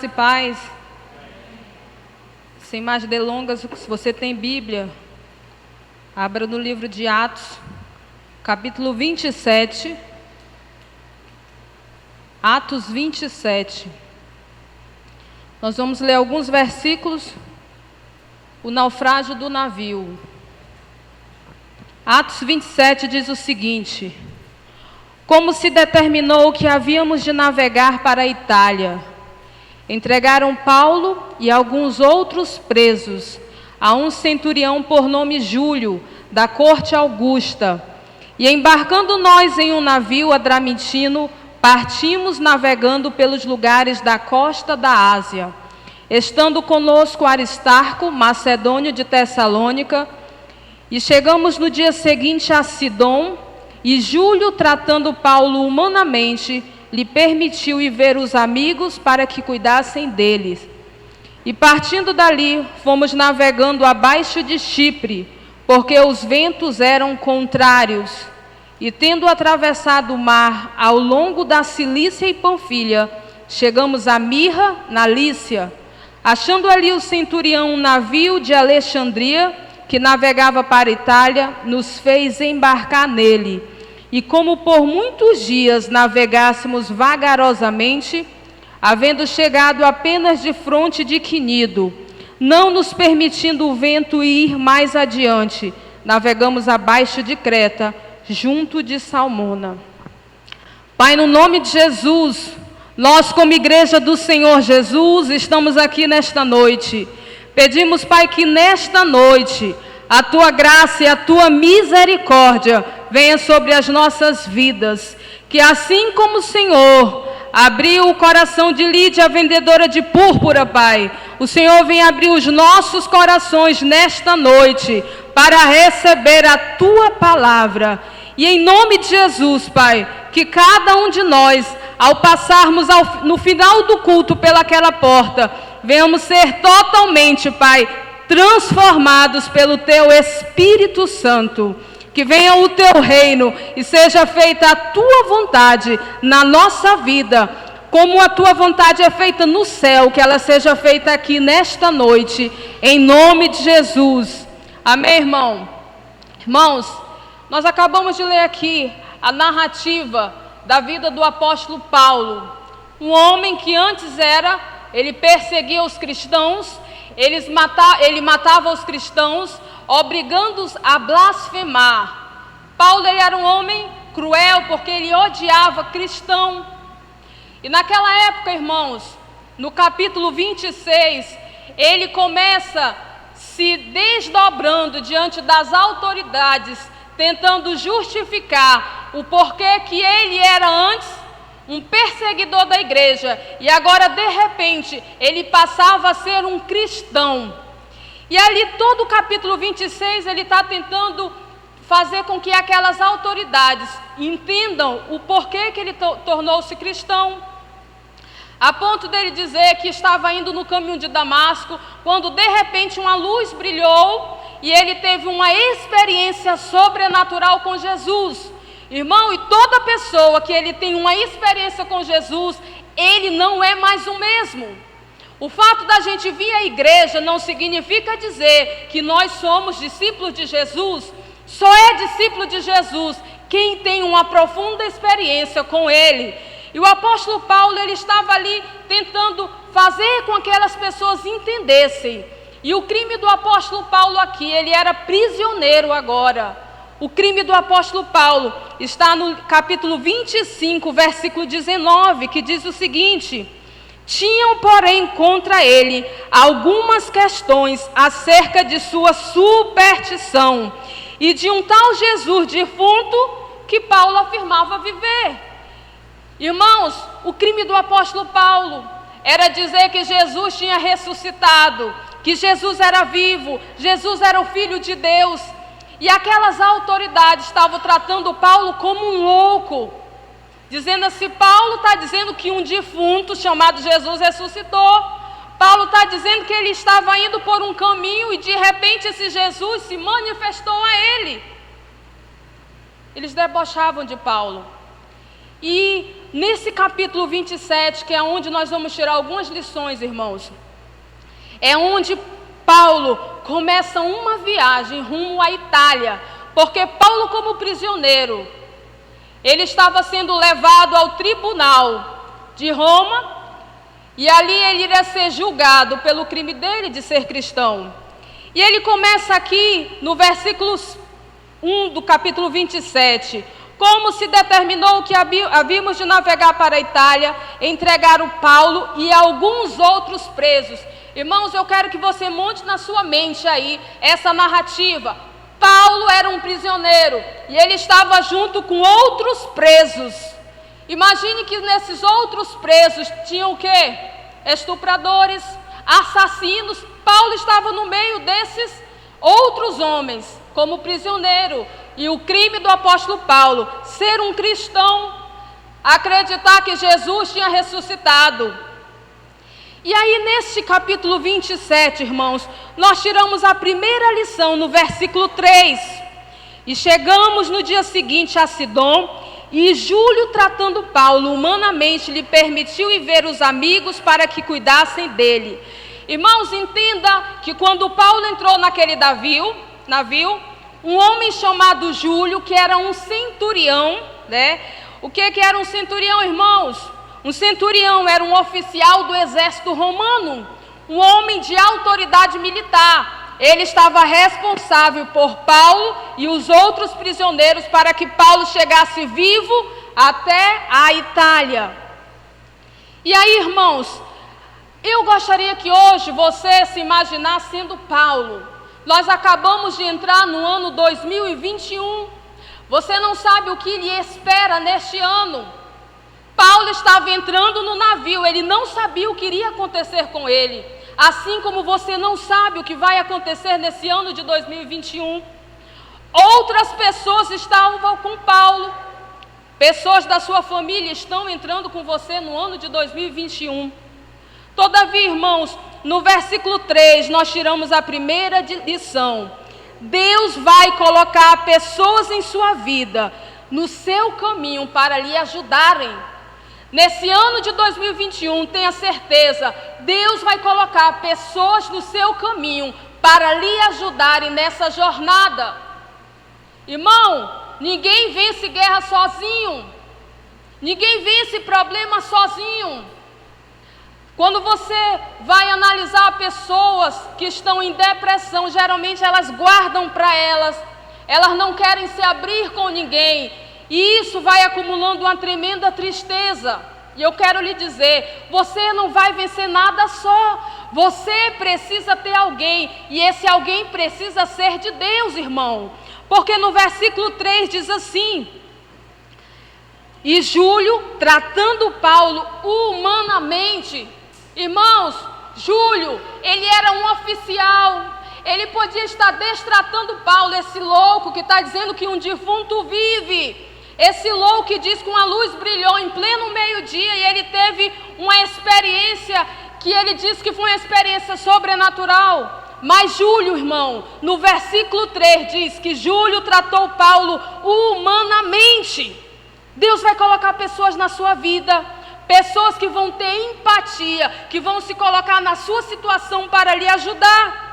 E paz, sem mais delongas, se você tem Bíblia, abra no livro de Atos, capítulo 27, Atos 27. Nós vamos ler alguns versículos, o naufrágio do navio. Atos 27 diz o seguinte: como se determinou que havíamos de navegar para a Itália, entregaram Paulo e alguns outros presos a um centurião por nome Júlio, da corte Augusta. E embarcando nós em um navio adramitino, partimos navegando pelos lugares da costa da Ásia, estando conosco Aristarco, macedônio de Tessalônica, e chegamos no dia seguinte a Sidom, e Júlio, tratando Paulo humanamente, lhe permitiu ir ver os amigos para que cuidassem deles. E partindo dali, fomos navegando abaixo de Chipre, porque os ventos eram contrários. E tendo atravessado o mar ao longo da Cilícia e Panfilha, chegamos a Mirra, na Lícia. Achando ali o centurião um navio de Alexandria, que navegava para a Itália, nos fez embarcar nele. E como por muitos dias navegássemos vagarosamente, havendo chegado apenas de fronte de Quinido, não nos permitindo o vento ir mais adiante, navegamos abaixo de Creta, junto de Salmona. Pai, no nome de Jesus, nós como igreja do Senhor Jesus, estamos aqui nesta noite. Pedimos, Pai, que nesta noite a Tua graça e a Tua misericórdia venha sobre as nossas vidas, que assim como o Senhor abriu o coração de Lídia, a vendedora de púrpura, Pai, o Senhor vem abrir os nossos corações nesta noite para receber a Tua palavra. E em nome de Jesus, Pai, que cada um de nós, ao passarmos no final do culto pelaquela porta, venhamos ser totalmente, Pai, transformados pelo Teu Espírito Santo. Que venha o Teu reino e seja feita a Tua vontade na nossa vida, como a Tua vontade é feita no céu, que ela seja feita aqui nesta noite, em nome de Jesus. Amém, irmão? Irmãos, nós acabamos de ler aqui a narrativa da vida do apóstolo Paulo, um homem que antes ele perseguia os cristãos, ele matava os cristãos, obrigando-os a blasfemar. Paulo, ele era um homem cruel, porque ele odiava cristão. E naquela época, irmãos, no capítulo 26, ele começa se desdobrando diante das autoridades, tentando justificar o porquê que ele era antes um perseguidor da igreja, e agora, de repente, ele passava a ser um cristão. E ali, todo o capítulo 26, ele está tentando fazer com que aquelas autoridades entendam o porquê que ele tornou-se cristão, a ponto dele dizer que estava indo no caminho de Damasco, quando de repente uma luz brilhou, e ele teve uma experiência sobrenatural com Jesus. Irmão, e toda pessoa que ele tem uma experiência com Jesus, ele não é mais o mesmo. O fato da gente vir à igreja não significa dizer que nós somos discípulos de Jesus. Só é discípulo de Jesus quem tem uma profunda experiência com Ele. E o apóstolo Paulo, ele estava ali tentando fazer com que aquelas pessoas entendessem. E o crime do apóstolo Paulo aqui, ele era prisioneiro agora. O crime do apóstolo Paulo está no capítulo 25, versículo 19, que diz o seguinte: tinham, porém, contra ele algumas questões acerca de sua superstição e de um tal Jesus defunto que Paulo afirmava viver. Irmãos, o crime do apóstolo Paulo era dizer que Jesus tinha ressuscitado, que Jesus era vivo, Jesus era o Filho de Deus. E aquelas autoridades estavam tratando Paulo como um louco, dizendo assim: Paulo está dizendo que um defunto chamado Jesus ressuscitou. Paulo está dizendo que ele estava indo por um caminho e de repente esse Jesus se manifestou a ele. Eles debochavam de Paulo. E nesse capítulo 27, que é onde nós vamos tirar algumas lições, irmãos, é onde Paulo começa uma viagem rumo à Itália, porque Paulo, como prisioneiro, ele estava sendo levado ao tribunal de Roma, e ali ele iria ser julgado pelo crime dele de ser cristão. E ele começa aqui no versículo 1 do capítulo 27. Como se determinou que havíamos de navegar para a Itália, entregaram Paulo e alguns outros presos. Irmãos, eu quero que você monte na sua mente aí essa narrativa. Paulo era um prisioneiro e ele estava junto com outros presos. Imagine que nesses outros presos tinham o quê? Estupradores, assassinos. Paulo estava no meio desses outros homens, como prisioneiro. E o crime do apóstolo Paulo, ser um cristão, acreditar que Jesus tinha ressuscitado. E aí neste capítulo 27, irmãos, nós tiramos a primeira lição no versículo 3. E chegamos no dia seguinte a Sidom, e Júlio, tratando Paulo humanamente, lhe permitiu ir ver os amigos para que cuidassem dele. Irmãos, entenda que quando Paulo entrou naquele navio, um homem chamado Júlio, que era um centurião, né? O que era um centurião, irmãos? Um centurião era um oficial do exército romano, um homem de autoridade militar. Ele estava responsável por Paulo e os outros prisioneiros para que Paulo chegasse vivo até a Itália. E aí, irmãos, eu gostaria que hoje você se imaginasse sendo Paulo. Nós acabamos de entrar no ano 2021. Você não sabe o que lhe espera neste ano. Paulo estava entrando no navio, ele não sabia o que iria acontecer com ele. Assim como você não sabe o que vai acontecer nesse ano de 2021. Outras pessoas estavam com Paulo. Pessoas da sua família estão entrando com você no ano de 2021. Todavia, irmãos, no versículo 3, nós tiramos a primeira lição. Deus vai colocar pessoas em sua vida, no seu caminho, para lhe ajudarem. Nesse ano de 2021, tenha certeza, Deus vai colocar pessoas no seu caminho para lhe ajudarem nessa jornada. Irmão, ninguém vence guerra sozinho. Ninguém vence problema sozinho. Quando você vai analisar pessoas que estão em depressão, geralmente elas guardam para elas não querem se abrir com ninguém, e isso vai acumulando uma tremenda tristeza. E eu quero lhe dizer, você não vai vencer nada só, você precisa ter alguém, e esse alguém precisa ser de Deus, irmão, porque no versículo 3 diz assim: e Júlio, tratando Paulo humanamente. Irmãos, Júlio, ele era um oficial, ele podia estar destratando Paulo, esse louco que está dizendo que um defunto vive, esse louco que diz que uma luz brilhou em pleno meio-dia e ele teve uma experiência que ele diz que foi uma experiência sobrenatural. Mas Júlio, irmão, no versículo 3 diz que Júlio tratou Paulo humanamente. Deus vai colocar pessoas na sua vida, pessoas que vão ter empatia, que vão se colocar na sua situação para lhe ajudar.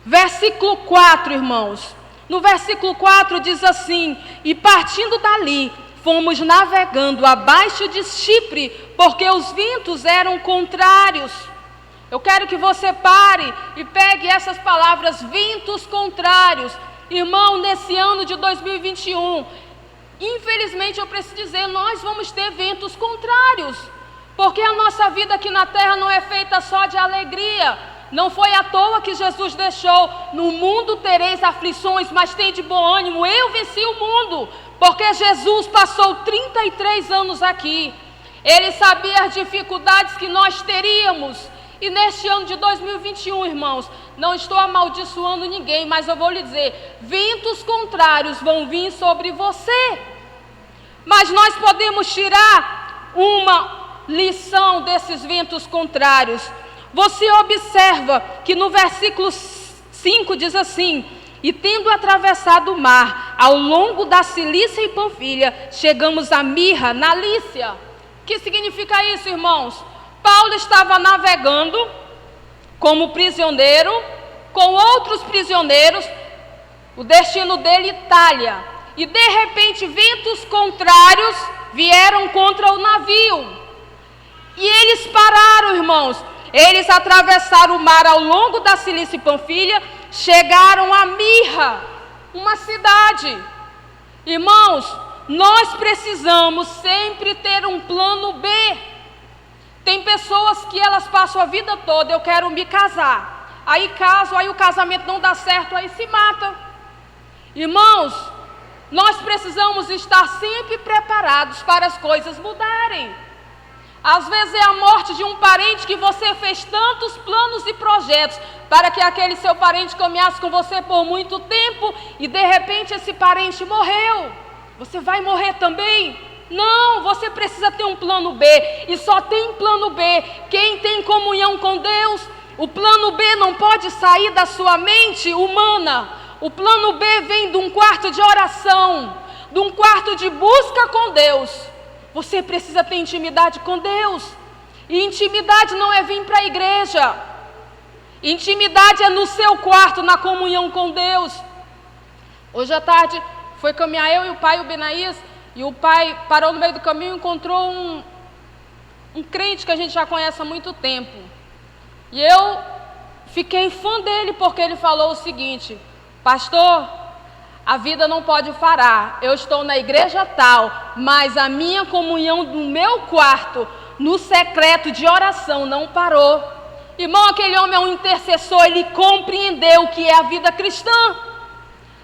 Versículo 4, irmãos. No versículo 4 diz assim: e partindo dali, fomos navegando abaixo de Chipre, porque os ventos eram contrários. Eu quero que você pare e pegue essas palavras, ventos contrários. Irmão, nesse ano de 2021, infelizmente eu preciso dizer, nós vamos ter ventos contrários, porque a nossa vida aqui na terra não é feita só de alegria. Não foi à toa que Jesus deixou: no mundo tereis aflições, mas tende bom ânimo, eu venci o mundo. Porque Jesus passou 33 anos aqui, Ele sabia as dificuldades que nós teríamos. E neste ano de 2021, irmãos, não estou amaldiçoando ninguém, mas eu vou lhe dizer, ventos contrários vão vir sobre você. Mas nós podemos tirar uma lição desses ventos contrários. Você observa que no versículo 5 diz assim: E tendo atravessado o mar, ao longo da Cilícia e Panfilha, chegamos a Mirra, na Lícia. O que significa isso, irmãos? Paulo estava navegando como prisioneiro, com outros prisioneiros, o destino dele, Itália. E de repente, ventos contrários vieram contra o navio. E eles pararam, irmãos. Eles atravessaram o mar ao longo da Cilícia e Panfilha, chegaram a Mirra, uma cidade. Irmãos, nós precisamos sempre ter um plano B. Tem pessoas que elas passam a vida toda, eu quero me casar. Aí casam, aí o casamento não dá certo, aí se mata. Irmãos, nós precisamos estar sempre preparados para as coisas mudarem. Às vezes é a morte de um parente que você fez tantos planos e projetos para que aquele seu parente caminhasse com você por muito tempo e de repente esse parente morreu. Você vai morrer também? Não, você precisa ter um plano B. E só tem plano B quem tem comunhão com Deus. O plano B não pode sair da sua mente humana. O plano B vem de um quarto de oração, de um quarto de busca com Deus. Você precisa ter intimidade com Deus. E intimidade não é vir para a igreja. Intimidade é no seu quarto, na comunhão com Deus. Hoje à tarde foi caminhar eu e o pai, o Benaís, e o pai parou no meio do caminho e encontrou um crente que a gente já conhece há muito tempo. E eu fiquei fã dele porque ele falou o seguinte: pastor, a vida não pode parar. Eu estou na igreja tal, mas a minha comunhão no meu quarto, no secreto de oração, não parou. Irmão, aquele homem é um intercessor, ele compreendeu o que é a vida cristã.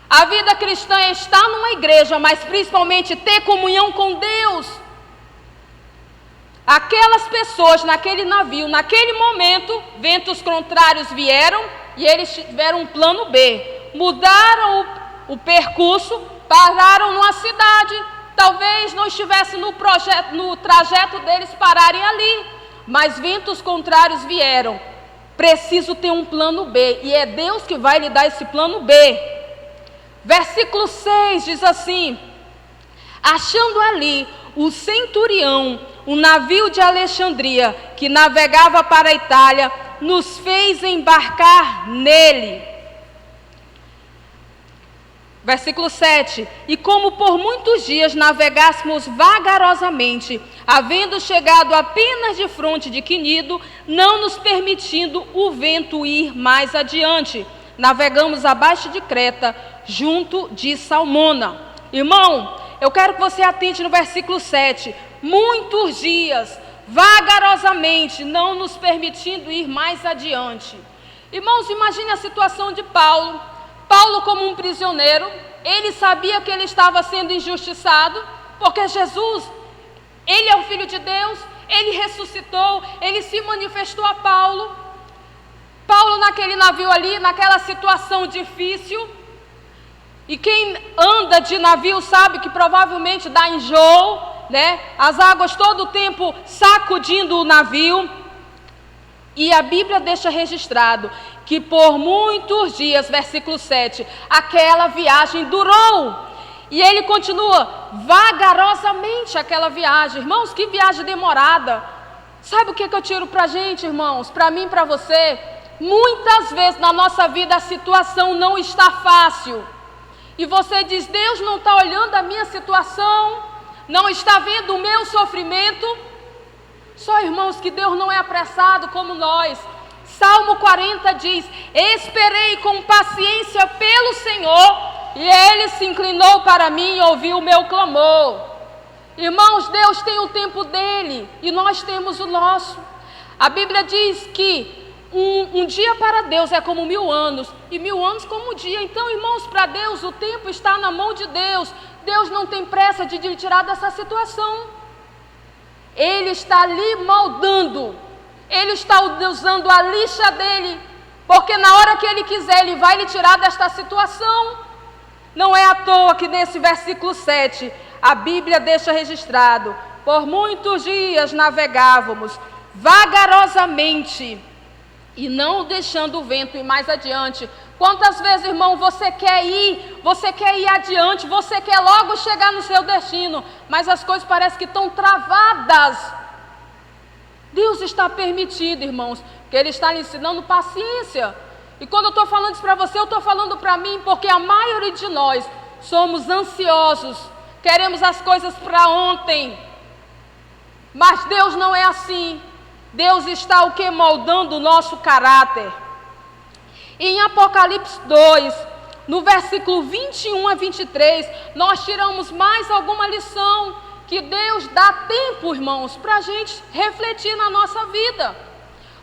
A vida cristã é estar numa igreja, mas principalmente ter comunhão com Deus. Aquelas pessoas naquele navio, naquele momento, ventos contrários vieram e eles tiveram um plano B. Mudaram o percurso, pararam numa cidade. Talvez não estivesse no trajeto deles pararem ali, mas ventos contrários vieram. Preciso ter um plano B, e é Deus que vai lhe dar esse plano B. Versículo 6 diz assim: achando ali o centurião, um navio de Alexandria, que navegava para a Itália, nos fez embarcar nele. Versículo 7, e como por muitos dias navegássemos vagarosamente, havendo chegado apenas de fronte de Quinido, não nos permitindo o vento ir mais adiante, navegamos abaixo de Creta, junto de Salmona. Irmão, eu quero que você atente no versículo 7, muitos dias, vagarosamente, não nos permitindo ir mais adiante. Irmãos, imagine a situação de Paulo. Paulo, como um prisioneiro, ele sabia que ele estava sendo injustiçado, porque Jesus, ele é o Filho de Deus, ele ressuscitou, ele se manifestou a Paulo. Paulo naquele navio ali, naquela situação difícil, e quem anda de navio sabe que provavelmente dá enjoo, né? As águas todo o tempo sacudindo o navio. E a Bíblia deixa registrado que por muitos dias, versículo 7, aquela viagem durou. E ele continua vagarosamente aquela viagem. Irmãos, que viagem demorada. Sabe o que eu tiro para a gente, irmãos? Para mim, para você? Muitas vezes na nossa vida a situação não está fácil. E você diz, Deus não está olhando a minha situação, não está vendo o meu sofrimento. Só, irmãos, que Deus não é apressado como nós. Salmo 40 diz, esperei com paciência pelo Senhor, e Ele se inclinou para mim e ouviu o meu clamor. Irmãos, Deus tem o tempo dele, e nós temos o nosso. A Bíblia diz que um dia para Deus é como 1000 anos, e 1000 anos como um dia. Então, irmãos, para Deus o tempo está na mão de Deus. Deus não tem pressa de lhe tirar dessa situação. Ele está ali moldando, Ele está usando a lixa dele, porque na hora que Ele quiser, Ele vai lhe tirar desta situação. Não é à toa que nesse versículo 7, a Bíblia deixa registrado, por muitos dias navegávamos vagarosamente, e não deixando o vento ir mais adiante, Quantas vezes, irmão, você quer ir adiante, você quer logo chegar no seu destino, mas as coisas parecem que estão travadas. Deus está permitindo, irmãos, que Ele está lhe ensinando paciência. E quando eu estou falando isso para você, eu estou falando para mim, porque a maioria de nós somos ansiosos, queremos as coisas para ontem. Mas Deus não é assim. Deus está o que? Moldando o nosso caráter. Em Apocalipse 2, no versículo 21 a 23, nós tiramos mais alguma lição que Deus dá tempo, irmãos, para a gente refletir na nossa vida.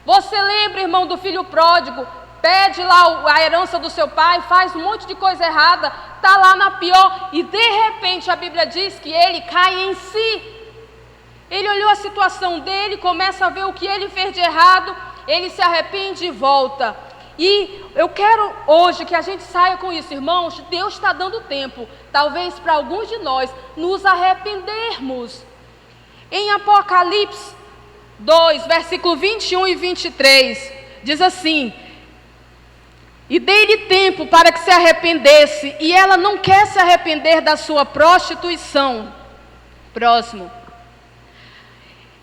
Você lembra, irmão, do filho pródigo? Pede lá a herança do seu pai, faz um monte de coisa errada, está lá na pior, e de repente a Bíblia diz que ele cai em si. Ele olhou a situação dele, começa a ver o que ele fez de errado, ele se arrepende e volta. E eu quero hoje que a gente saia com isso, irmãos. Deus está dando tempo, talvez para alguns de nós, nos arrependermos. Em Apocalipse 2, versículo 21 e 23, diz assim: e dei-lhe tempo para que se arrependesse, e ela não quer se arrepender da sua prostituição. Próximo.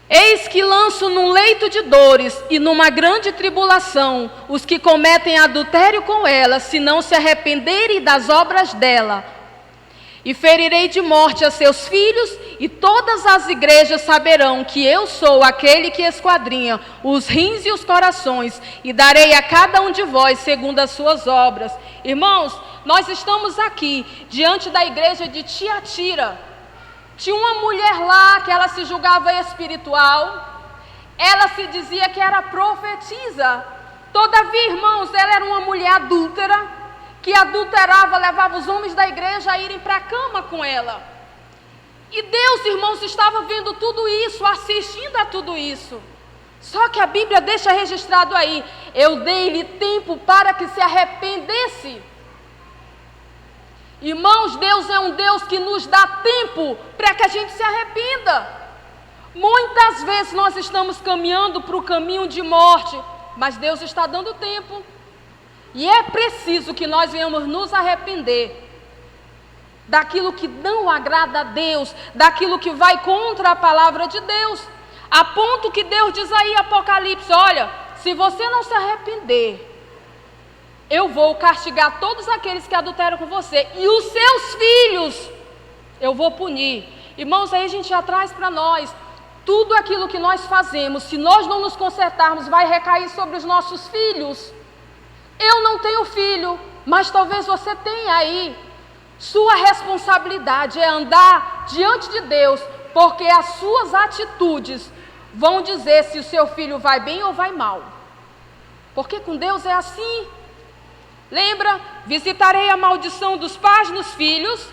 Eis que lanço num leito de dores e numa grande tribulação os que cometem adultério com ela, se não se arrependerem das obras dela. E ferirei de morte a seus filhos, e todas as igrejas saberão que eu sou aquele que esquadrinha os rins e os corações, e darei a cada um de vós segundo as suas obras. Irmãos, nós estamos aqui diante da igreja de Tiatira. Tinha uma mulher lá que ela se julgava espiritual, ela se dizia que era profetisa. Todavia, irmãos, ela era uma mulher adúltera, que adulterava, levava os homens da igreja a irem para a cama com ela. E Deus, irmãos, estava vendo tudo isso, assistindo a tudo isso. Só que a Bíblia deixa registrado aí: eu dei-lhe tempo para que se arrependesse. Irmãos, Deus é um Deus que nos dá tempo para que a gente se arrependa. Muitas vezes nós estamos caminhando para o caminho de morte, mas Deus está dando tempo. E é preciso que nós venhamos nos arrepender daquilo que não agrada a Deus, daquilo que vai contra a palavra de Deus. A ponto que Deus diz aí em Apocalipse: olha, se você não se arrepender, eu vou castigar todos aqueles que adulteram com você, e os seus filhos eu vou punir. Irmãos, aí a gente já traz para nós, tudo aquilo que nós fazemos, se nós não nos consertarmos, vai recair sobre os nossos filhos. Eu não tenho filho, mas talvez você tenha aí. Sua responsabilidade é andar diante de Deus, porque as suas atitudes vão dizer se o seu filho vai bem ou vai mal. Porque com Deus é assim. Lembra? Visitarei a maldição dos pais nos filhos,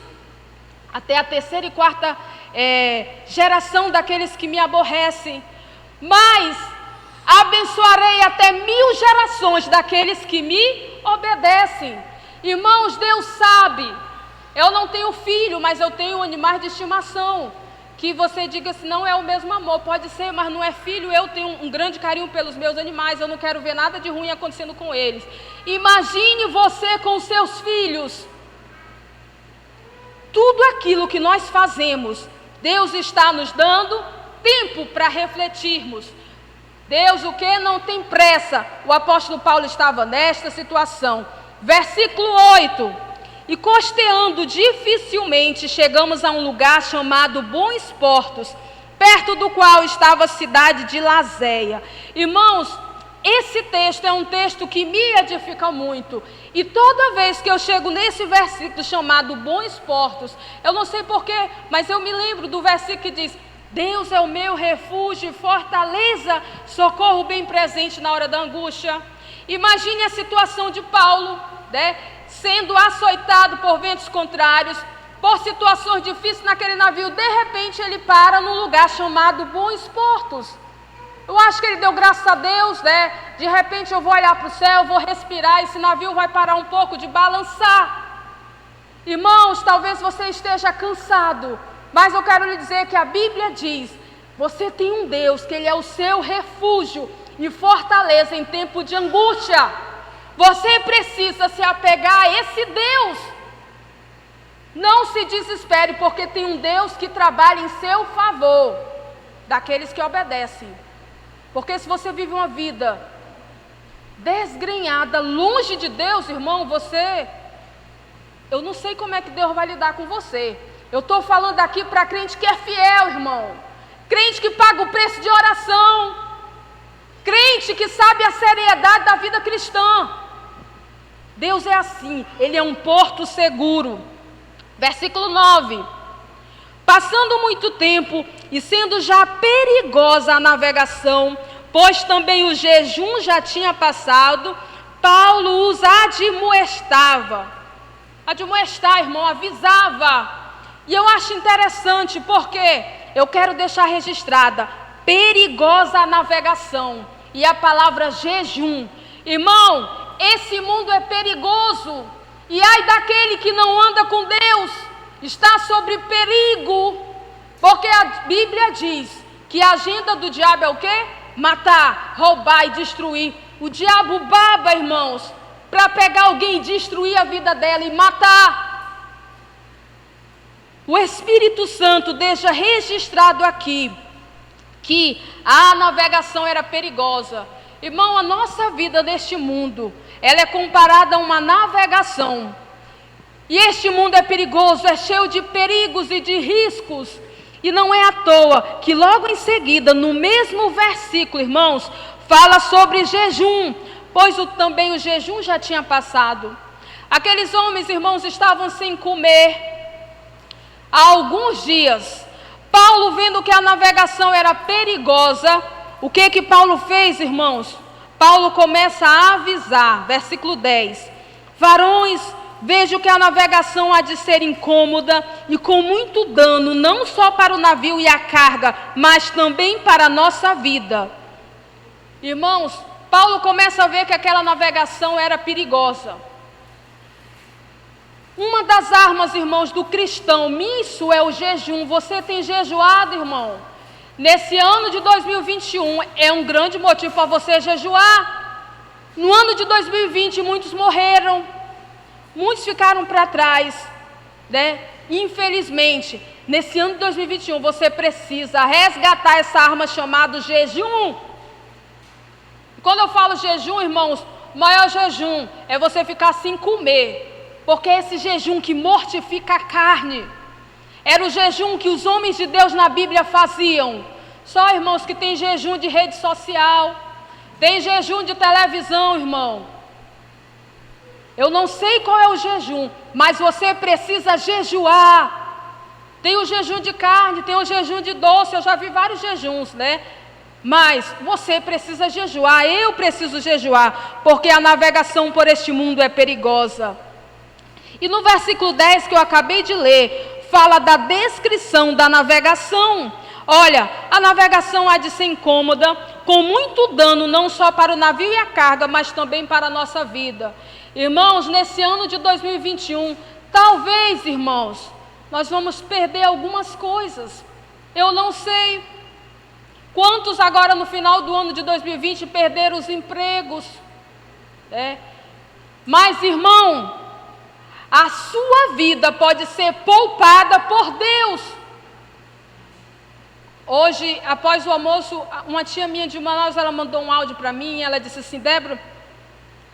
até a terceira e quarta geração daqueles que me aborrecem. Mas abençoarei até 1000 gerações daqueles que me obedecem. Irmãos, Deus sabe. Eu não tenho filho, mas eu tenho animais de estimação. Que você diga assim, não é o mesmo amor, pode ser, mas não é filho. Eu tenho um grande carinho pelos meus animais, eu não quero ver nada de ruim acontecendo com eles. Imagine você com os seus filhos. Tudo aquilo que nós fazemos, Deus está nos dando tempo para refletirmos. Deus o que? Não tem pressa. O apóstolo Paulo estava nesta situação. Versículo 8. E costeando dificilmente, chegamos a um lugar chamado Bons Portos, perto do qual estava a cidade de Lazéia. Irmãos, esse texto é um texto que me edifica muito. E toda vez que eu chego nesse versículo chamado Bons Portos, eu não sei porquê, mas eu me lembro do versículo que diz: Deus é o meu refúgio e fortaleza, socorro bem presente na hora da angústia. Imagine a situação de Paulo, né? Sendo açoitado por ventos contrários, por situações difíceis naquele navio. De repente ele para num lugar chamado Bons Portos. Eu acho que ele deu graças a Deus, né? De repente eu vou olhar para o céu, vou respirar, esse navio vai parar um pouco de balançar. Irmãos, talvez você esteja cansado, mas eu quero lhe dizer que a Bíblia diz: você tem um Deus, que Ele é o seu refúgio e fortaleza em tempo de angústia. Você precisa se apegar a esse Deus. Não se desespere, porque tem um Deus que trabalha em seu favor, daqueles que obedecem. Porque se você vive uma vida desgrenhada, longe de Deus, irmão, eu não sei como é que Deus vai lidar com você. Eu estou falando aqui para crente que é fiel, irmão. Crente que paga o preço de oração. Crente que sabe a seriedade da vida cristã. Deus é assim, Ele é um porto seguro. Versículo 9. Passando muito tempo e sendo já perigosa a navegação, pois também o jejum já tinha passado, Paulo os admoestava. Admoestar, irmão, avisava. E eu acho interessante, porque eu quero deixar registrada, perigosa a navegação, e a palavra jejum. Irmão, esse mundo é perigoso, e ai daquele que não anda com Deus, está sobre perigo, porque a Bíblia diz que a agenda do diabo é o quê? Matar, roubar e destruir. O diabo baba, irmãos, para pegar alguém e destruir a vida dela e matar. O Espírito Santo deixa registrado aqui que a navegação era perigosa. Irmão, a nossa vida neste mundo, ela é comparada a uma navegação. E este mundo é perigoso, é cheio de perigos e de riscos. E não é à toa que logo em seguida, no mesmo versículo, irmãos, fala sobre jejum, pois também o jejum já tinha passado. Aqueles homens, irmãos, estavam sem comer há alguns dias. Paulo, vendo que a navegação era perigosa, o que Paulo fez, irmãos? Paulo começa a avisar, versículo 10. Varões, vejo que a navegação há de ser incômoda e com muito dano, não só para o navio e a carga, mas também para a nossa vida. Irmãos, Paulo começa a ver que aquela navegação era perigosa. Uma das armas, irmãos, do cristão, isso é o jejum. Você tem jejuado, irmão? Nesse ano de 2021, é um grande motivo para você jejuar. No ano de 2020, muitos morreram, muitos ficaram para trás, né? Infelizmente, nesse ano de 2021, você precisa resgatar essa arma chamada jejum. Quando eu falo jejum, irmãos, o maior jejum é você ficar sem comer, porque é esse jejum que mortifica a carne. Era o jejum que os homens de Deus na Bíblia faziam. Só, irmãos, que tem jejum de rede social, tem jejum de televisão, irmão. Eu não sei qual é o jejum, mas você precisa jejuar. Tem o jejum de carne, tem o jejum de doce, eu já vi vários jejuns, né? Mas você precisa jejuar, eu preciso jejuar, porque a navegação por este mundo é perigosa. E no versículo 10 que eu acabei de ler, fala da descrição da navegação. Olha, a navegação há de ser incômoda, com muito dano, não só para o navio e a carga, mas também para a nossa vida. Irmãos, nesse ano de 2021, talvez, irmãos, nós vamos perder algumas coisas. Eu não sei quantos agora no final do ano de 2020 perderam os empregos, né? Mas, irmão, a sua vida pode ser poupada por Deus. Hoje, após o almoço, uma tia minha de Manaus, ela mandou um áudio para mim, ela disse assim: Débora,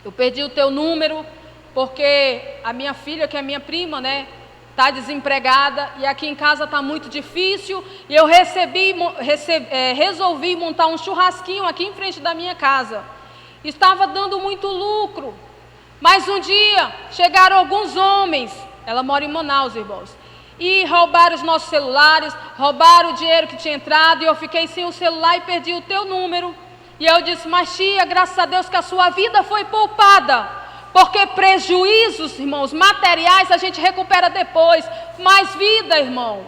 eu perdi o teu número, porque a minha filha, que é minha prima, né, está desempregada, e aqui em casa está muito difícil, e eu resolvi montar um churrasquinho aqui em frente da minha casa. Estava dando muito lucro. Mas um dia chegaram alguns homens, ela mora em Manaus, irmãos, e roubaram os nossos celulares, roubaram o dinheiro que tinha entrado, e eu fiquei sem o celular e perdi o teu número. E eu disse: mas tia, graças a Deus que a sua vida foi poupada, porque prejuízos, irmãos, materiais a gente recupera depois, mas vida, irmão,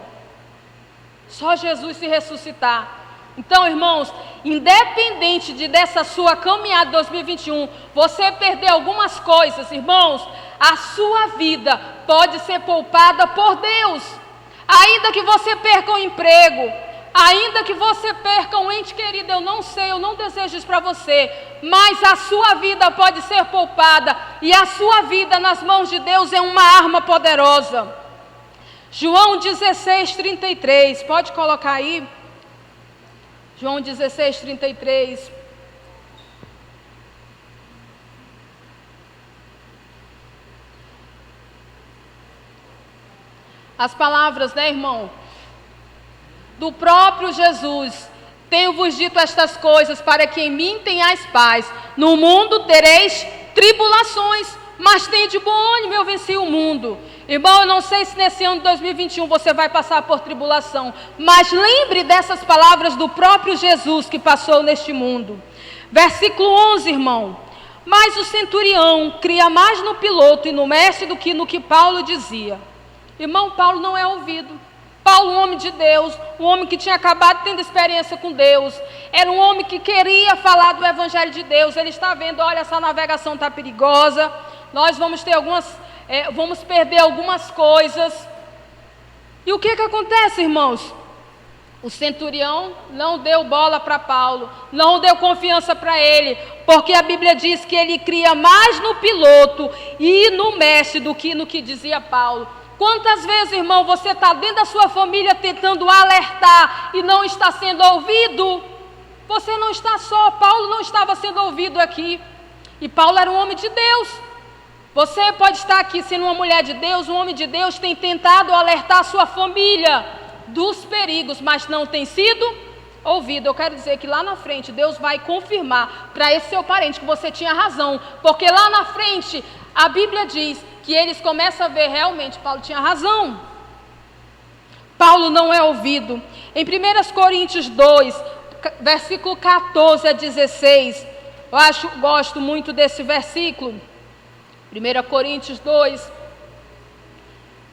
só Jesus se ressuscitar. Então, irmãos, independente dessa sua caminhada de 2021, você perder algumas coisas, irmãos, a sua vida pode ser poupada por Deus. Ainda que você perca o emprego, Ainda que você perca um ente querido, eu não sei, eu não desejo isso para você, mas a sua vida pode ser poupada, e a sua vida nas mãos de Deus é uma arma poderosa. João 16:33, pode colocar aí? João 16:33. As palavras, né, irmão? Do próprio Jesus: tenho-vos dito estas coisas para que em mim tenhais paz. No mundo tereis tribulações, mas tende bom ânimo, eu venci o mundo. Irmão, eu não sei se nesse ano de 2021 você vai passar por tribulação, mas lembre dessas palavras do próprio Jesus que passou neste mundo. Versículo 11, irmão. Mas o centurião cria mais no piloto e no mestre do que no que Paulo dizia. Irmão, Paulo não é ouvido. Paulo, um homem de Deus, um homem que tinha acabado tendo experiência com Deus, era um homem que queria falar do Evangelho de Deus. Ele está vendo, olha, essa navegação está perigosa, nós vamos ter vamos perder algumas coisas. E o que acontece, irmãos? O centurião não deu bola para Paulo, não deu confiança para ele, porque a Bíblia diz que ele cria mais no piloto e no mestre do que no que dizia Paulo. Quantas vezes, irmão, você está dentro da sua família tentando alertar e não está sendo ouvido? Você não está só, Paulo não estava sendo ouvido aqui, e Paulo era um homem de Deus. Você pode estar aqui sendo uma mulher de Deus, um homem de Deus, tem tentado alertar a sua família dos perigos, mas não tem sido ouvido. Eu quero dizer que lá na frente Deus vai confirmar para esse seu parente que você tinha razão, porque lá na frente a Bíblia diz que eles começam a ver realmente, Paulo tinha razão. Paulo não é ouvido. Em 1 Coríntios 2, versículo 14 a 16, gosto muito desse versículo. 1 Coríntios 2,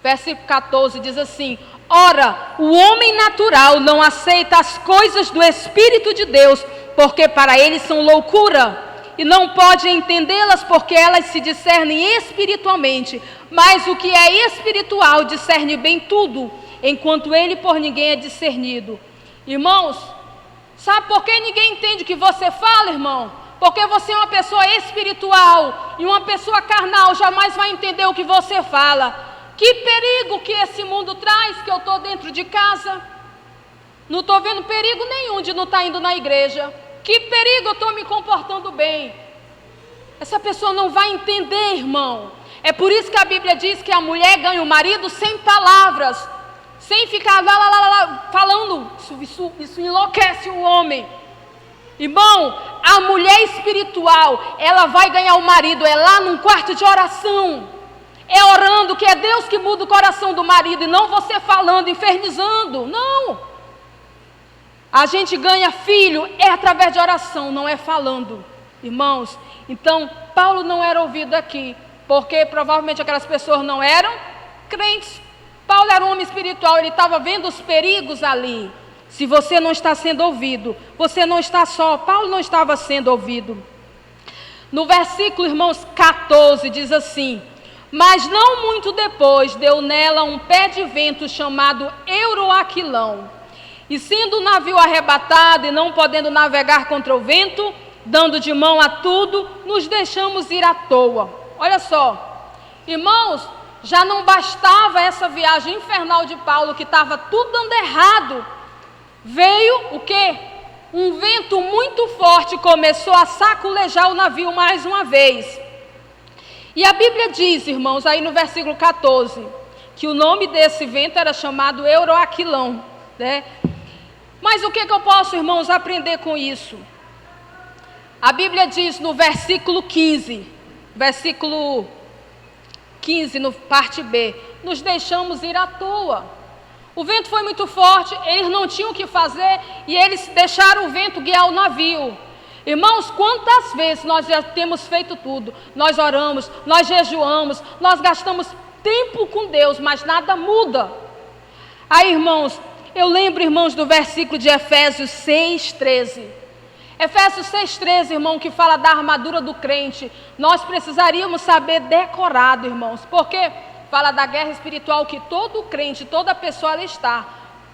versículo 14, diz assim: ora, o homem natural não aceita as coisas do Espírito de Deus, porque para ele são loucura, e não pode entendê-las porque elas se discernem espiritualmente, mas o que é espiritual discerne bem tudo, enquanto ele por ninguém é discernido. Irmãos, sabe por que ninguém entende o que você fala, irmão? Porque você é uma pessoa espiritual, e uma pessoa carnal jamais vai entender o que você fala. Que perigo que esse mundo traz, que eu estou dentro de casa, não estou vendo perigo nenhum de não estar indo na igreja. Que perigo, eu estou me comportando bem. Essa pessoa não vai entender, irmão. É por isso que a Bíblia diz que a mulher ganha o marido sem palavras, sem ficar falando. Isso enlouquece o homem. Irmão, a mulher espiritual, ela vai ganhar o marido, é lá num quarto de oração, é orando, que é Deus que muda o coração do marido, e não você falando, infernizando. Não. A gente ganha filho é através de oração, não é falando, irmãos. Então, Paulo não era ouvido aqui, porque provavelmente aquelas pessoas não eram crentes. Paulo era um homem espiritual, ele estava vendo os perigos ali. Se você não está sendo ouvido, você não está só. Paulo não estava sendo ouvido. No versículo, irmãos, 14, diz assim: mas não muito depois, deu nela um pé de vento chamado Euroaquilão. E sendo o navio arrebatado e não podendo navegar contra o vento, dando de mão a tudo, nos deixamos ir à toa. Olha só, irmãos, já não bastava essa viagem infernal de Paulo, que estava tudo dando errado. Veio o quê? Um vento muito forte começou a saculejar o navio mais uma vez. E a Bíblia diz, irmãos, aí no versículo 14, que o nome desse vento era chamado Euroaquilão, né? Mas o que eu posso, irmãos, aprender com isso? A Bíblia diz no versículo 15, no parte B, nos deixamos ir à toa. O vento foi muito forte, eles não tinham o que fazer, e eles deixaram o vento guiar o navio. Irmãos, quantas vezes nós já temos feito tudo? Nós oramos, nós jejuamos, nós gastamos tempo com Deus, mas nada muda. Aí, irmãos, eu lembro, irmãos, do versículo de Efésios 6:13. Efésios 6:13, irmão, que fala da armadura do crente. Nós precisaríamos saber decorado, irmãos, porque fala da guerra espiritual que todo crente, toda pessoa ela está.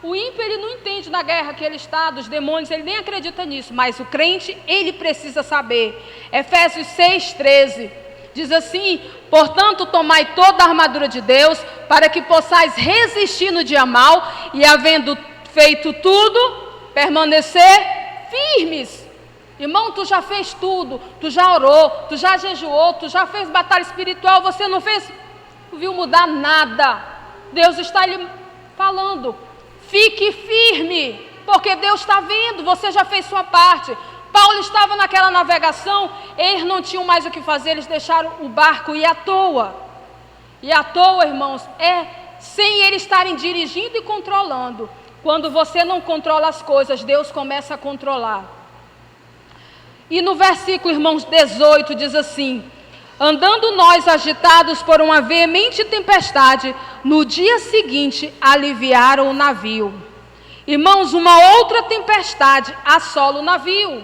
O ímpio, ele não entende na guerra que ele está, dos demônios, ele nem acredita nisso, mas o crente, ele precisa saber. Efésios 6,13 diz assim: portanto, tomai toda a armadura de Deus, para que possais resistir no dia mau, e havendo feito tudo, permanecer firmes. Irmão, tu já fez tudo, tu já orou, tu já jejuou, tu já fez batalha espiritual, você não fez, não viu mudar nada. Deus está lhe falando, fique firme, porque Deus está vendo, você já fez sua parte. Paulo estava naquela navegação, eles não tinham mais o que fazer, eles deixaram o barco ir à toa. E à toa, irmãos, sem eles estarem dirigindo e controlando. Quando você não controla as coisas, Deus começa a controlar. E no versículo, irmãos, 18, diz assim: andando nós agitados por uma veemente tempestade, no dia seguinte aliviaram o navio. Irmãos, uma outra tempestade assola o navio.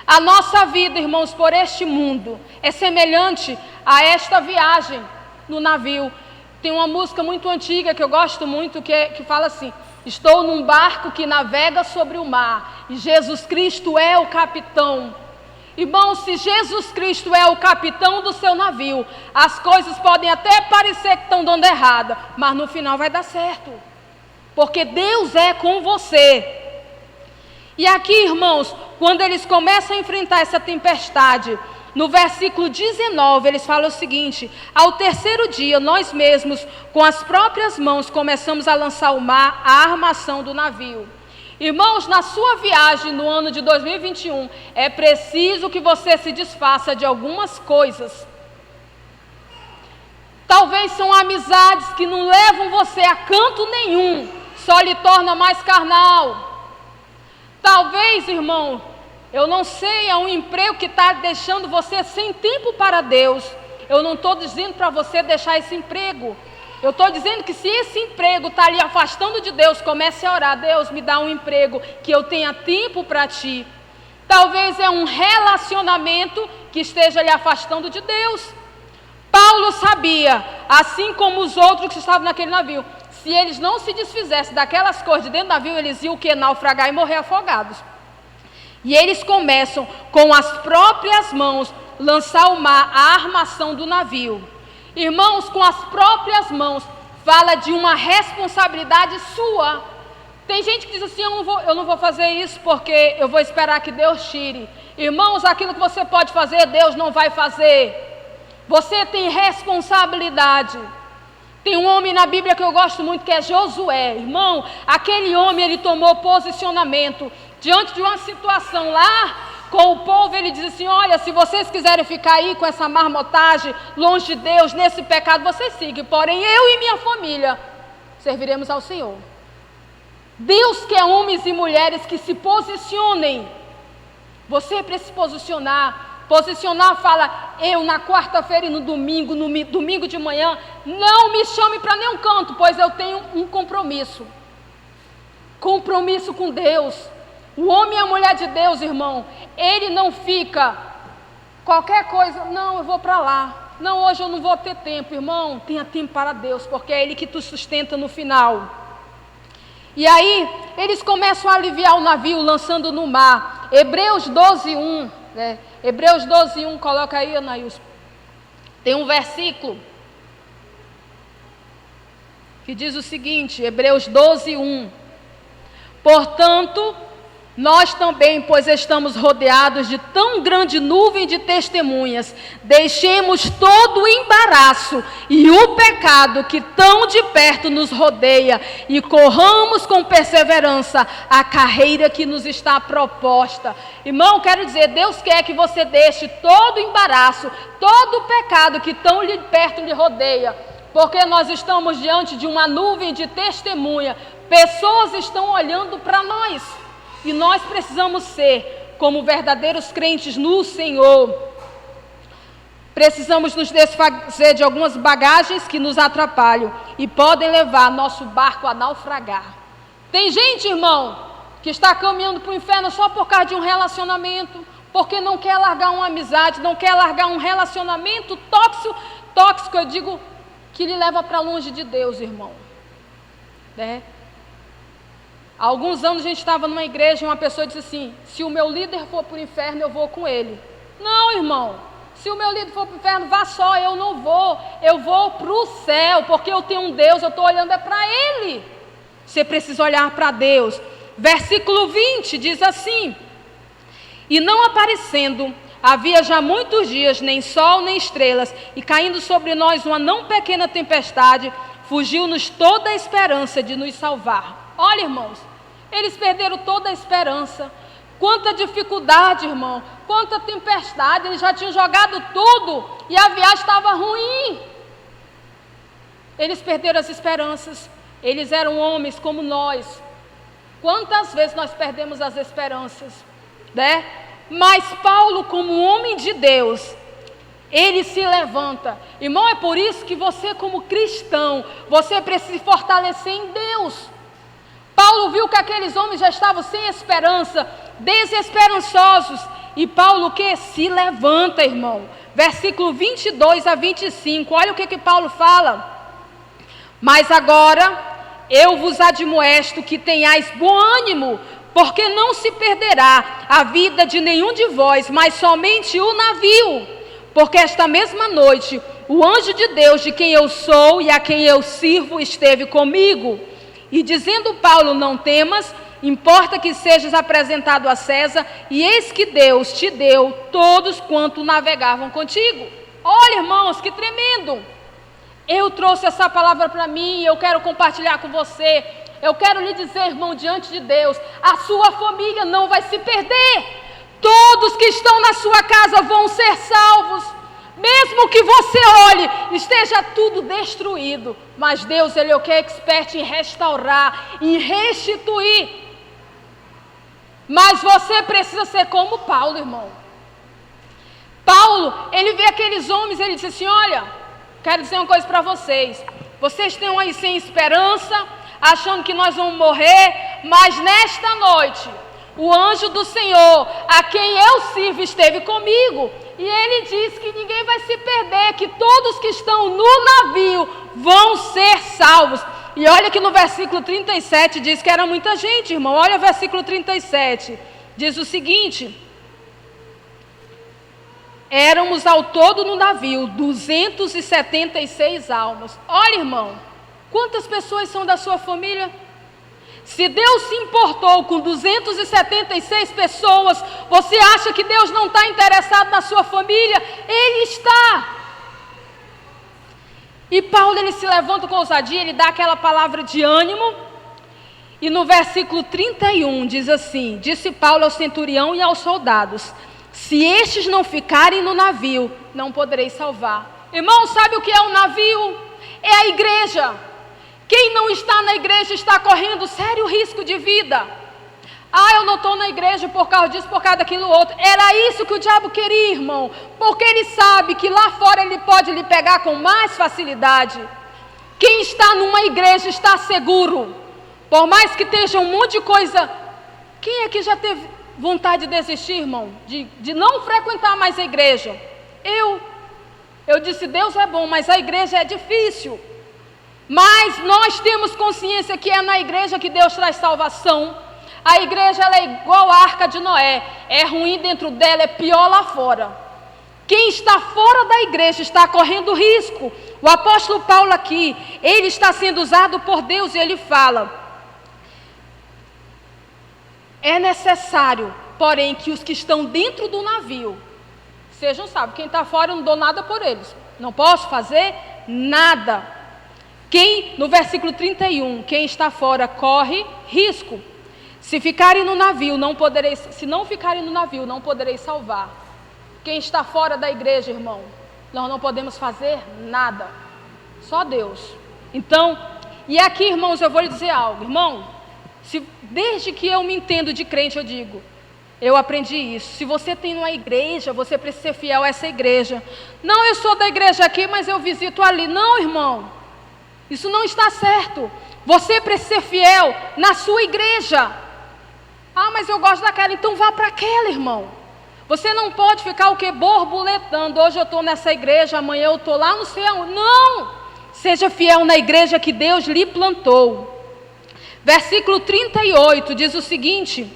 A nossa vida, irmãos, por este mundo é semelhante a esta viagem no navio. Tem uma música muito antiga que eu gosto muito, que fala assim: estou num barco que navega sobre o mar, e Jesus Cristo é o capitão. Irmão, se Jesus Cristo é o capitão do seu navio, as coisas podem até parecer que estão dando errado, mas no final vai dar certo, porque Deus é com você. E aqui, irmãos, quando eles começam a enfrentar essa tempestade, no versículo 19, eles falam o seguinte: ao terceiro dia, nós mesmos, com as próprias mãos, começamos a lançar ao mar a armação do navio. Irmãos, na sua viagem no ano de 2021, é preciso que você se desfaça de algumas coisas. Talvez são amizades que não levam você a canto nenhum, só lhe torna mais carnal. Talvez, irmão, eu não sei, é um emprego que está deixando você sem tempo para Deus. Eu não estou dizendo para você deixar esse emprego. Eu estou dizendo que se esse emprego está lhe afastando de Deus, comece a orar: Deus, me dá um emprego que eu tenha tempo para Ti. Talvez é um relacionamento que esteja lhe afastando de Deus. Paulo sabia, assim como os outros que estavam naquele navio, se eles não se desfizessem daquelas coisas de dentro do navio, eles iam o quê? Naufragar e morrer afogados. E eles começam com as próprias mãos lançar ao mar a armação do navio. Irmãos, com as próprias mãos, fala de uma responsabilidade sua. Tem gente que diz assim: eu não vou fazer isso porque eu vou esperar que Deus tire. Irmãos, aquilo que você pode fazer, Deus não vai fazer. Você tem responsabilidade. Tem um homem na Bíblia que eu gosto muito, que é Josué. Irmão, aquele homem, ele tomou posicionamento diante de uma situação lá com o povo. Ele diz assim: olha, se vocês quiserem ficar aí com essa marmotagem, longe de Deus, nesse pecado, vocês sigam, porém eu e minha família serviremos ao Senhor. Deus quer homens e mulheres que se posicionem. Você precisa se posicionar. Posicionar fala: eu na quarta-feira e no domingo de manhã, não me chame para nenhum canto, pois eu tenho um compromisso. Compromisso com Deus. O homem e a mulher de Deus, irmão, ele não fica qualquer coisa: não, eu vou para lá, não, hoje eu não vou ter tempo. Irmão, tenha tempo para Deus, porque é Ele que te sustenta no final. E aí, eles começam a aliviar o navio, lançando no mar. Hebreus 12:1, né? Hebreus 12:1, coloca aí, Anaílson. Tem um versículo que diz o seguinte, Hebreus 12:1: portanto, nós também, pois estamos rodeados de tão grande nuvem de testemunhas, deixemos todo o embaraço e o pecado que tão de perto nos rodeia e corramos com perseverança a carreira que nos está proposta. Irmão, quero dizer, Deus quer que você deixe todo o embaraço, todo o pecado que tão de perto lhe rodeia, porque nós estamos diante de uma nuvem de testemunha. Pessoas estão olhando para nós. E nós precisamos ser, como verdadeiros crentes no Senhor, precisamos nos desfazer de algumas bagagens que nos atrapalham e podem levar nosso barco a naufragar. Tem gente, irmão, que está caminhando para o inferno só por causa de um relacionamento, porque não quer largar uma amizade, não quer largar um relacionamento tóxico, eu digo, que lhe leva para longe de Deus, irmão. Né? Há alguns anos a gente estava numa igreja e uma pessoa disse assim: se o meu líder for para o inferno, eu vou com ele. Não, irmão, se o meu líder for para o inferno, vá só, eu não vou. Eu vou para o céu, porque eu tenho um Deus, eu estou olhando para Ele. Você precisa olhar para Deus. Versículo 20 diz assim: e não aparecendo, havia já muitos dias, nem sol nem estrelas, e caindo sobre nós uma não pequena tempestade, fugiu-nos toda a esperança de nos salvar. Olha, irmãos, eles perderam toda a esperança. Quanta dificuldade, irmão, quanta tempestade, eles já tinham jogado tudo e a viagem estava ruim. Eles perderam as esperanças. Eles eram homens como nós. Quantas vezes nós perdemos as esperanças, né? Mas Paulo, como homem de Deus, ele se levanta. Irmão, é por isso que você, como cristão, você precisa se fortalecer em Deus. Paulo viu que aqueles homens já estavam sem esperança, desesperançosos, e Paulo o que? Se levanta, irmão. Versículo 22 a 25, olha o que Paulo fala. Mas agora eu vos admoesto que tenhais bom ânimo, porque não se perderá a vida de nenhum de vós, mas somente o navio. Porque esta mesma noite o anjo de Deus, de quem eu sou e a quem eu sirvo, esteve comigo. E dizendo Paulo: não temas, importa que sejas apresentado a César, e eis que Deus te deu todos quanto navegavam contigo. Olha, irmãos, que tremendo! Eu trouxe essa palavra para mim e eu quero compartilhar com você. Eu quero lhe dizer, irmão, diante de Deus, a sua família não vai se perder. Todos que estão na sua casa vão ser salvos. Mesmo que você olhe, esteja tudo destruído, mas Deus, Ele é o que é expert em restaurar, em restituir. Mas você precisa ser como Paulo, irmão. Paulo, ele vê aqueles homens, ele disse assim: olha, quero dizer uma coisa para vocês. Vocês estão aí sem esperança, achando que nós vamos morrer, mas nesta noite, o anjo do Senhor, a quem eu sirvo, esteve comigo. E ele diz que ninguém vai se perder, que todos que estão no navio vão ser salvos. E olha que no versículo 37 diz que era muita gente, irmão. Olha o versículo 37, diz o seguinte: éramos ao todo no navio 276 almas. Olha, irmão, quantas pessoas são da sua família? Se Deus se importou com 276 pessoas, você acha que Deus não está interessado na sua família? Ele está. E Paulo, ele se levanta com ousadia, ele dá aquela palavra de ânimo. E no versículo 31 diz assim: disse Paulo ao centurião e aos soldados: se estes não ficarem no navio, não podereis salvar. Irmão, sabe o que é um navio? É a igreja. Quem não está na igreja está correndo sério risco de vida. Ah, eu não estou na igreja por causa disso, por causa daquilo outro. Era isso que o diabo queria, irmão. Porque ele sabe que lá fora ele pode lhe pegar com mais facilidade. Quem está numa igreja está seguro. Por mais que esteja um monte de coisa. Quem aqui já teve vontade de desistir, irmão? De não frequentar mais a igreja? Eu disse: Deus é bom, mas a igreja é difícil. Mas nós temos consciência que é na igreja que Deus traz salvação. A igreja, ela é igual a arca de Noé. É ruim dentro dela, é pior lá fora. Quem está fora da igreja está correndo risco. O apóstolo Paulo aqui, ele está sendo usado por Deus e ele fala: é necessário, porém, que os que estão dentro do navio sejam salvos. Quem está fora, eu não dou nada por eles. Não posso fazer nada. No versículo 31, quem está fora corre risco. Se ficarem no navio, se não ficarem no navio, não podereis salvar. Quem está fora da igreja, irmão, nós não podemos fazer nada. Só Deus. Então, e aqui, irmãos, eu vou lhe dizer algo. Irmão, desde que eu me entendo de crente, eu digo, eu aprendi isso. Se você tem uma igreja, você precisa ser fiel a essa igreja. Não, eu sou da igreja aqui, mas eu visito ali. Não, irmão. Isso não está certo. Você precisa ser fiel na sua igreja. Ah, mas eu gosto daquela, então vá para aquela, irmão. Você não pode ficar o que? Borboletando. Hoje eu estou nessa igreja, amanhã eu estou lá no céu. Não! Seja fiel na igreja que Deus lhe plantou. Versículo 38 diz o seguinte: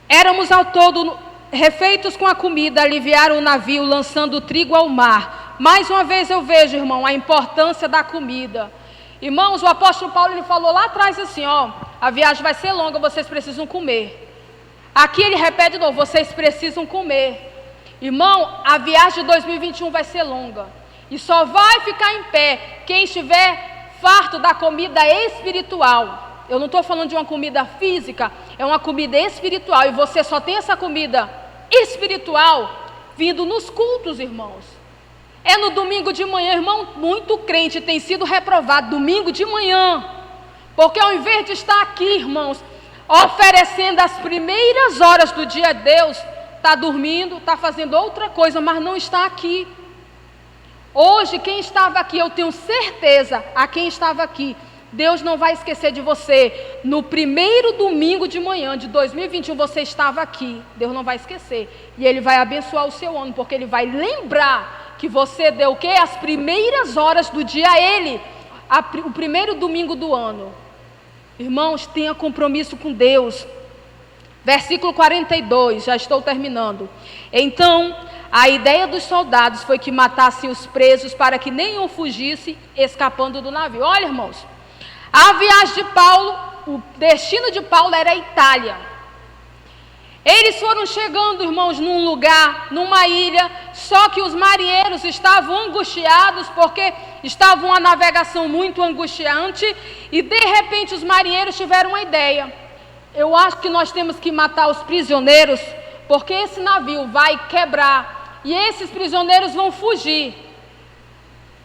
éramos ao todo refeitos com a comida, aliviaram o navio, lançando o trigo ao mar. Mais uma vez eu vejo, irmão, a importância da comida. Irmãos, o apóstolo Paulo, ele falou lá atrás assim, ó, a viagem vai ser longa, vocês precisam comer. Aqui ele repete de novo, vocês precisam comer. Irmão, a viagem de 2021 vai ser longa. E só vai ficar em pé quem estiver farto da comida espiritual. Eu não estou falando de uma comida física, é uma comida espiritual. E você só tem essa comida espiritual vindo nos cultos, irmãos. É no domingo de manhã, irmão, muito crente tem sido reprovado domingo de manhã. Porque ao invés de estar aqui, irmãos, oferecendo as primeiras horas do dia a Deus, está dormindo, está fazendo outra coisa, mas não está aqui. Hoje, quem estava aqui, eu tenho certeza, a quem estava aqui, Deus não vai esquecer de você. No primeiro domingo de manhã de 2021, você estava aqui. Deus não vai esquecer. E Ele vai abençoar o seu ano, porque Ele vai lembrar que você deu o quê? As primeiras horas do dia a Ele. O primeiro domingo do ano. Irmãos, tenha compromisso com Deus. Versículo 42, já estou terminando. Então, a ideia dos soldados foi que matassem os presos para que nenhum fugisse escapando do navio. Olha, irmãos, a viagem de Paulo, o destino de Paulo era a Itália. Eles foram chegando, irmãos, num lugar, numa ilha, só que os marinheiros estavam angustiados porque estava uma navegação muito angustiante e de repente os marinheiros tiveram uma ideia. Eu acho que nós temos que matar os prisioneiros porque esse navio vai quebrar e esses prisioneiros vão fugir.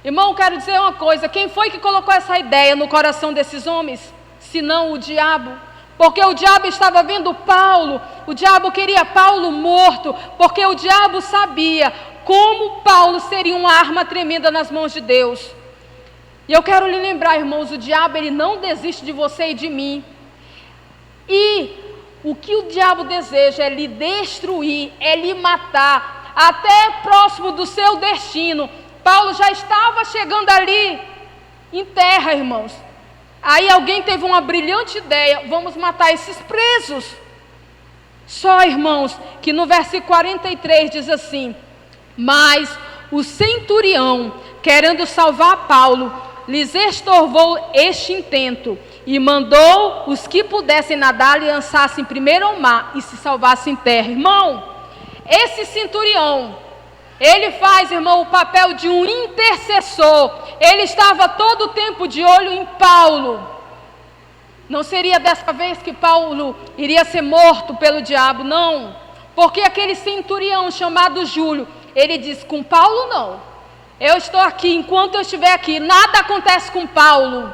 Irmão, quero dizer uma coisa, quem foi que colocou essa ideia no coração desses homens? Senão o diabo. Porque o diabo estava vendo Paulo, o diabo queria Paulo morto, porque o diabo sabia como Paulo seria uma arma tremenda nas mãos de Deus. E eu quero lhe lembrar, irmãos, o diabo ele não desiste de você e de mim. E o que o diabo deseja é lhe destruir, é lhe matar, até próximo do seu destino. Paulo já estava chegando ali em terra, irmãos. Aí alguém teve uma brilhante ideia, vamos matar esses presos. Só, irmãos, que no versículo 43 diz assim: mas o centurião, querendo salvar Paulo, lhes estorvou este intento e mandou os que pudessem nadar lançassem primeiro ao mar e se salvassem em terra. Irmão, esse centurião, ele faz, irmão, o papel de um intercessor. Ele estava todo o tempo de olho em Paulo. Não seria dessa vez que Paulo iria ser morto pelo diabo, não. Porque aquele centurião chamado Júlio, ele disse, com Paulo não. Eu estou aqui, enquanto eu estiver aqui, nada acontece com Paulo.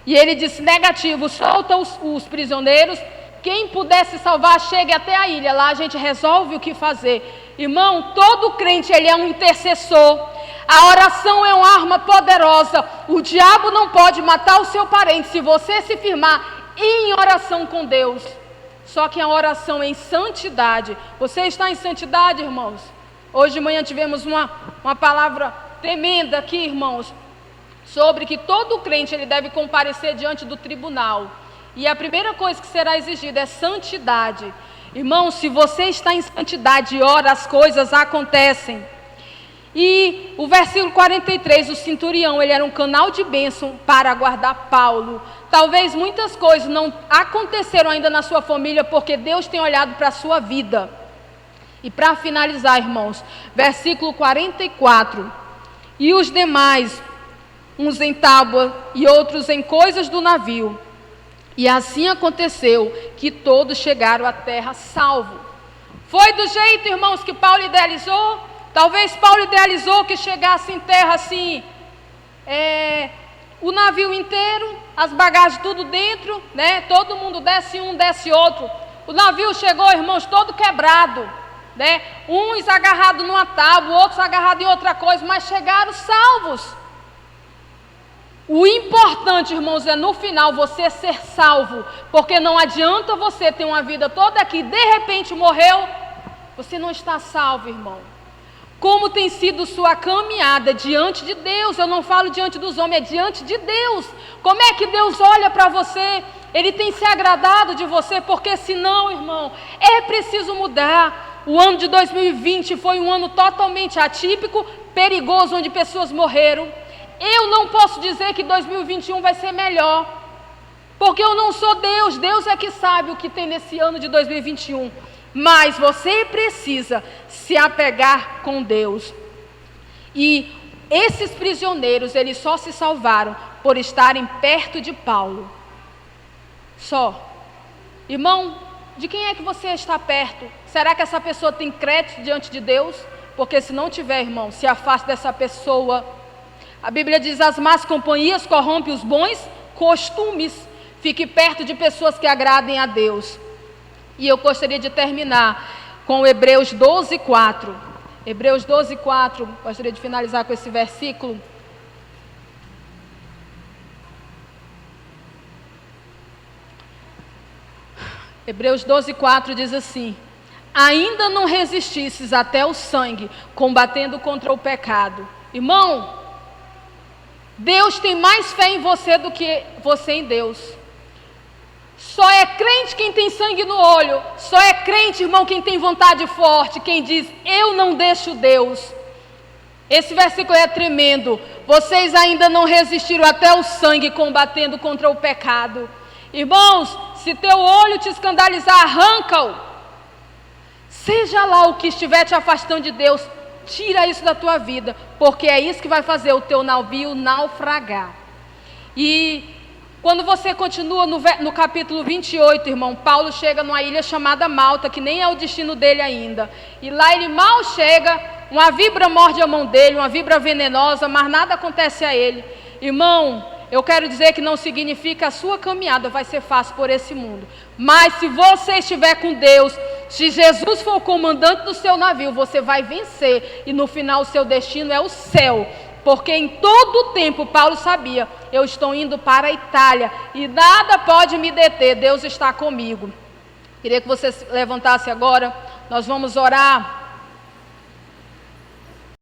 E ele disse, negativo, solta os prisioneiros. Quem puder se salvar, chegue até a ilha. Lá a gente resolve o que fazer. Irmão, todo crente ele é um intercessor. A oração é uma arma poderosa. O diabo não pode matar o seu parente se você se firmar em oração com Deus. Só que a oração é em santidade. Você está em santidade, irmãos? Hoje de manhã tivemos uma palavra tremenda aqui, irmãos, sobre que todo crente ele deve comparecer diante do tribunal. E a primeira coisa que será exigida é santidade. Irmão, se você está em santidade e ora, as coisas acontecem. E o versículo 43, o centurião, ele era um canal de bênção para guardar Paulo. Talvez muitas coisas não aconteceram ainda na sua família, porque Deus tem olhado para a sua vida. E para finalizar, irmãos, versículo 44. E os demais, uns em tábua e outros em coisas do navio. E assim aconteceu que todos chegaram à terra salvo. Foi do jeito, irmãos, que Paulo idealizou? Talvez Paulo idealizou que chegasse em terra assim, o navio inteiro, as bagagens tudo dentro, né? Todo mundo desce um, desce outro. O navio chegou, irmãos, todo quebrado, né? Uns agarrados numa tábua, outros agarrados em outra coisa, mas chegaram salvos. O importante, irmãos, é no final você ser salvo, porque não adianta você ter uma vida toda aqui, de repente morreu, você não está salvo, irmão. Como tem sido sua caminhada diante de Deus? Eu não falo diante dos homens, é diante de Deus. Como é que Deus olha para você? Ele tem se agradado de você, porque senão, irmão, é preciso mudar. O ano de 2020 foi um ano totalmente atípico, perigoso, onde pessoas morreram. Eu não posso dizer que 2021 vai ser melhor, porque eu não sou Deus. Deus é que sabe o que tem nesse ano de 2021. Mas você precisa se apegar com Deus. E esses prisioneiros, eles só se salvaram por estarem perto de Paulo. Só. Irmão, de quem é que você está perto? Será que essa pessoa tem crédito diante de Deus? Porque se não tiver, irmão, se afaste dessa pessoa. A Bíblia diz: as más companhias corrompem os bons costumes. Fique perto de pessoas que agradem a Deus. E eu gostaria de terminar com Hebreus 12:4. Hebreus 12:4, gostaria de finalizar com esse versículo. Hebreus 12:4 diz assim: ainda não resistisses até o sangue, combatendo contra o pecado. Irmão, Deus tem mais fé em você do que você em Deus. Só é crente quem tem sangue no olho. Só é crente, irmão, quem tem vontade forte, quem diz: eu não deixo Deus. Esse versículo é tremendo. Vocês ainda não resistiram até o sangue, combatendo contra o pecado. Irmãos, se teu olho te escandalizar, arranca-o. Seja lá o que estiver te afastando de Deus, tira isso da tua vida, porque é isso que vai fazer o teu navio naufragar. E quando você continua no capítulo 28, irmão, Paulo chega numa ilha chamada Malta, que nem é o destino dele ainda. E lá ele mal chega, uma víbora morde a mão dele, uma víbora venenosa, mas nada acontece a ele. Irmão, eu quero dizer que não significa que a sua caminhada vai ser fácil por esse mundo. Mas se você estiver com Deus, se Jesus for o comandante do seu navio, você vai vencer. E no final o seu destino é o céu. Porque em todo o tempo Paulo sabia: eu estou indo para a Itália e nada pode me deter, Deus está comigo. Queria que você se levantasse agora, nós vamos orar.